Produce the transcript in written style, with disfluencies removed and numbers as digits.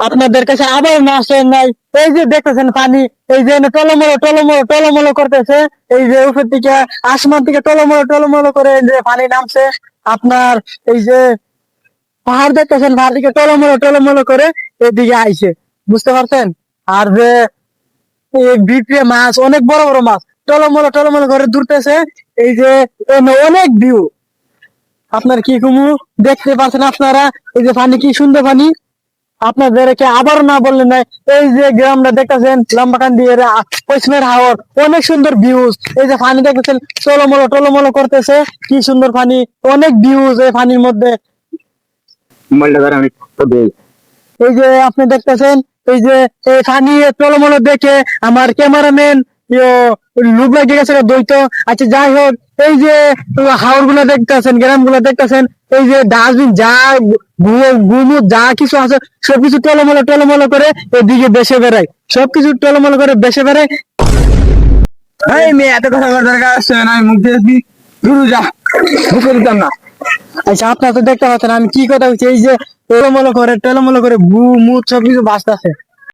আপনাদের কাছে আবার না আসেন নাই। এই যে দেখতেছেন পানি, এই যে টলমলো টলমলো টলমলো করতেছে, এই যে উপর থেকে আসমান থেকে টলমলো টলমলো করে এই যে পানি নামছে। আপনার এই যে পাহাড় দেখতেছেন, পাহাড় থেকে টলমলো টলমলো করে এদিকে আইছে, বুঝতে পারছেন? আর যে এই ভিতরে মাছ, অনেক বড় বড় মাছ টলমলো টলমলো করে দূরতেছে। এই যে অনেক ভিউ, আপনার কি কুমু দেখতে পাচ্ছেন আপনারা? এই যে পানি, কি সুন্দর পানি। আপনাদেরকে আবার না বললেন না, এই যে গ্রামটা দেখতেছেন লম্বাকান্দি এর পশ্চিমের হাওর, অনেক সুন্দর ভিউজ। এই যে পানি দেখতেছেন টলমলো টলমলো করতেছে, কি সুন্দর পানি, অনেক ভিউজ এই পানির মধ্যে। এই যে আপনি দেখতেছেন, এই যে এই পানি টলমলো দেখে আমার ক্যামেরাম্যান লুক লাগে গেছে দ্বৈত। আচ্ছা যাই হোক, এই যে হাওর গুলা দেখতেছেন, গ্রাম গুলা দেখতেছেন, এই যে ডাস্টবিন যা গুমুট যা কিছু আছে সবকিছু টলমলো টলমলো করে এদিকে বেসে বেড়ায়, সবকিছু টলমলো করে বেসে বেড়ায়। এই মেয়ে এত কথা বলার দরকার আছে না, আমি মুখ দিয়েছি দূর যা, মুখে দিতাম না। আচ্ছা আপনারা তো দেখতে পাচ্ছেন আমি কি কথা বলছি। এই যে টলমলো করে টলমলো করে মুখ সবকিছু বাঁচতেছে।